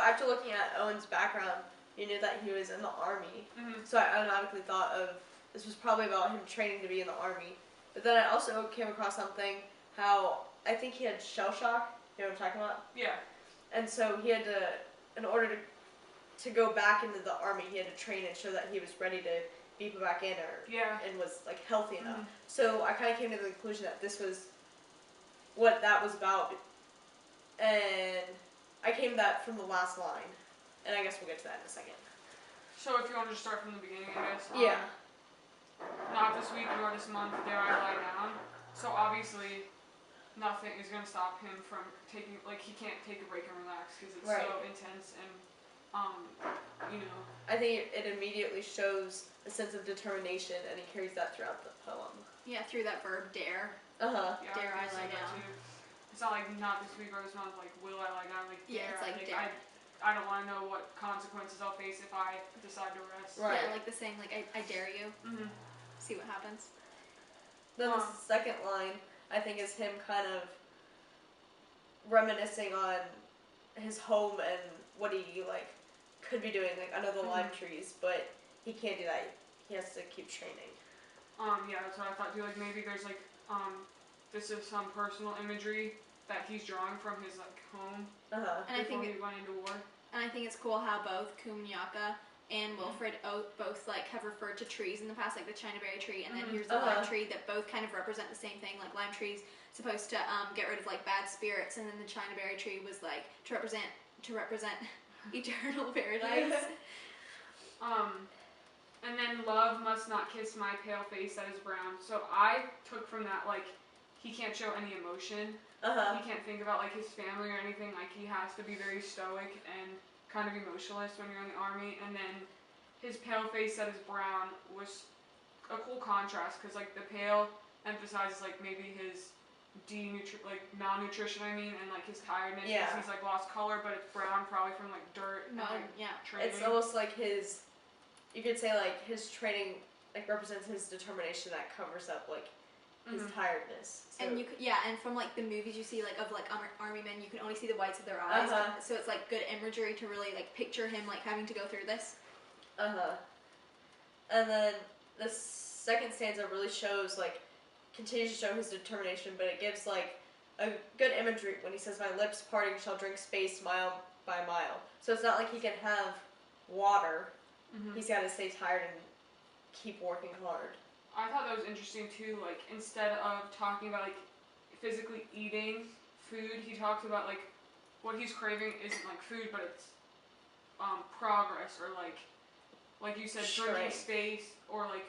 after looking at Owen's background, you knew that he was in the Army. Mm-hmm. So I automatically thought of this was probably about him training to be in the Army. But then I also came across something how I think he had shell shock. You know what I'm talking about? Yeah. And so he had to, in order to go back into the Army, he had to train and show that he was ready to be put back in and was like healthy enough. Mm-hmm. So I kind of came to the conclusion that this was what that was about. And I came to that from the last line. And I guess we'll get to that in a second. So if you want to just start from the beginning, I guess. Yeah. Not this week nor this month dare I lie down. So obviously, nothing is going to stop him from taking, like, he can't take a break and relax because it's so intense and, you know. I think it immediately shows a sense of determination, and he carries that throughout the poem. Yeah, through that verb dare. Uh-huh. Yeah, dare I lie down. It's not like not this week or this month, like, will I lie down? Like, yeah, dare. it's like dare. I don't want to know what consequences I'll face if I decide to rest. Right. Yeah, like the saying, like, I dare you. Mm-hmm. See what happens. Then the second line, I think, is him kind of reminiscing on his home and what he, like, could be doing, like, under the lime trees, but he can't do that. He has to keep training. Yeah, that's what I thought too. Like, maybe there's, like, this is some personal imagery that he's drawing from his, like, home before he went into war. And I think it's cool how both Kumnyaka and Wilfred both like have referred to trees in the past, like the Chinaberry tree, and then here's the lime tree that both kind of represent the same thing. Like lime trees supposed to get rid of like bad spirits, and then the Chinaberry tree was like to represent eternal paradise. And then love must not kiss my pale face that is brown. So I took from that like he can't show any emotion. He can't think about like his family or anything. Like he has to be very stoic and kind of emotionless when you're in the Army. And then his pale face that is brown was a cool contrast because like the pale emphasizes like maybe his malnutrition, and like his tiredness. Yeah. He's like lost color, but it's brown probably from like dirt and like training. It's almost like his, you could say like his training like represents his determination that covers up like his tiredness. So. And and from like the movies you see like of like army men, you can only see the whites of their eyes. So it's like good imagery to really like picture him like having to go through this. And then the second stanza really shows like continues to show his determination, but it gives like a good imagery when he says, "My lips parting shall drink space mile by mile." So it's not like he can have water. He's got to stay tired and keep working hard. I thought that was interesting too, like instead of talking about like physically eating food, he talks about like what he's craving isn't like food, but it's progress or like you said, drinking space or like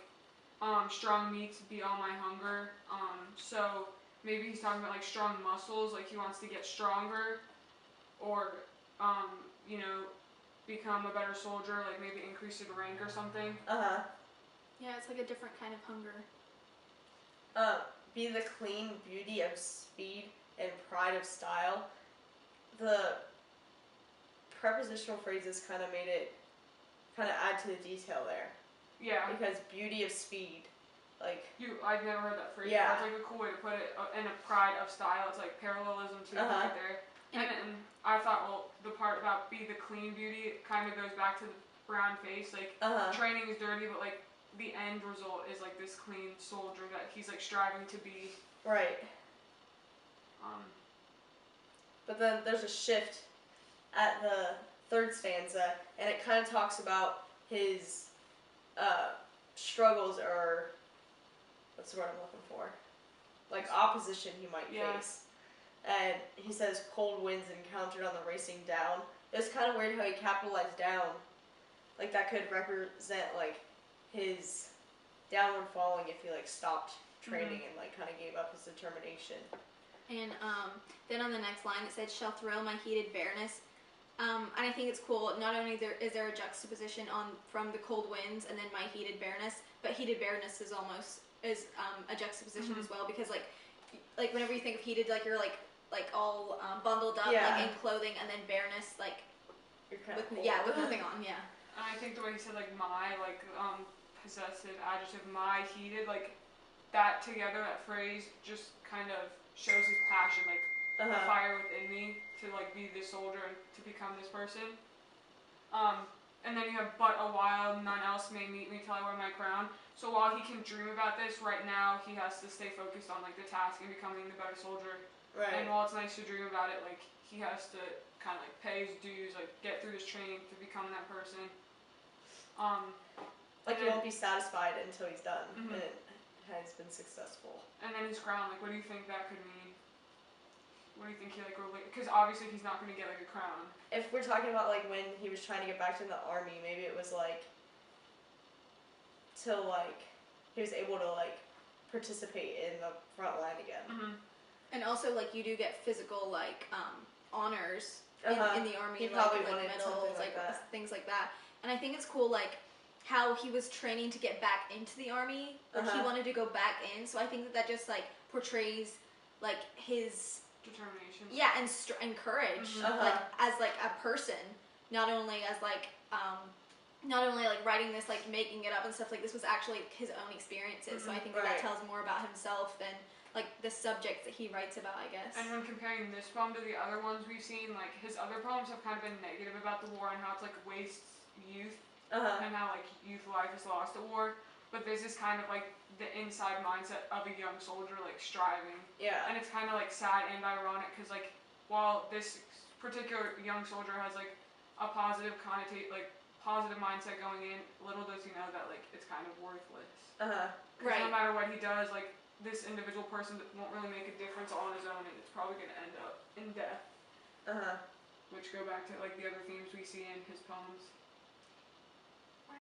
strong meats be all my hunger. So maybe he's talking about like strong muscles, like he wants to get stronger or you know, become a better soldier, like maybe increase in rank or something. Yeah, it's like a different kind of hunger. Be the clean beauty of speed and pride of style. The prepositional phrases kind of made it, kind of add to the detail there. Yeah. Because beauty of speed, like. I've never heard that phrase. Yeah. That's like a cool way to put it. And a pride of style. It's like parallelism too right there. And I thought, well, the part about be the clean beauty kind of goes back to the brown face. Like training is dirty, but like. The end result is like this clean soldier that he's like striving to be. Right. But then there's a shift at the third stanza, and it kind of talks about his struggles, or what's the word I'm looking for? Like opposition he might face. And he says cold winds encountered on the racing down. It was kind of weird how he capitalized down. Like that could represent like his downward falling if he like stopped training and like kind of gave up his determination. And then on the next line it said, "Shall thrill my heated bareness." And I think it's cool. Not only is there a juxtaposition from the cold winds and then my heated bareness, but heated bareness is a juxtaposition as well, because like whenever you think of heated, like you're like all bundled up like in clothing, and then bareness like you're kind of with nothing on. Yeah. And I think the way he said like my possessive adjective, my heated, like that together, that phrase just kind of shows his passion. Like a fire within me to like be this soldier and to become this person. And then you have, but a while none else may meet me till I wear my crown. So while he can dream about this, right now he has to stay focused on like the task and becoming the better soldier. Right. And while it's nice to dream about it, like he has to kind of like pay his dues, like get through his training to become that person. Like he won't be satisfied until he's done Mm-hmm. and has been successful. And then his crown, like what do you think that could mean? What do you think he like relate? Because obviously he's not going to get like a crown. If we're talking about like when he was trying to get back to the army, maybe it was like till like he was able to like participate in the front line again. Mm-hmm. And also, like, you do get physical, like, honors in the army, He like, probably like wanted medals, something like that. things like that. And I think it's cool, like, how he was training to get back into the army. Like, he wanted to go back in. So I think that just, like, portrays, like, his determination. Yeah, and and courage, like, as, like, a person, not only as, like, writing this, like, making it up and stuff. Like, this was actually his own experiences. So I think that tells more about himself than like the subjects that he writes about, I guess. And when comparing this poem to the other ones we've seen, like his other poems have kind of been negative about the war and how it's like wastes youth and how like youth life is lost at war. But this is kind of like the inside mindset of a young soldier, like striving. Yeah. And it's kind of like sad and ironic because like while this particular young soldier has like a positive positive mindset going in, little does he know that like it's kind of worthless. Because no matter what he does, like this individual person won't really make a difference on his own, and it's probably going to end up in death. Which go back to like the other themes we see in his poems.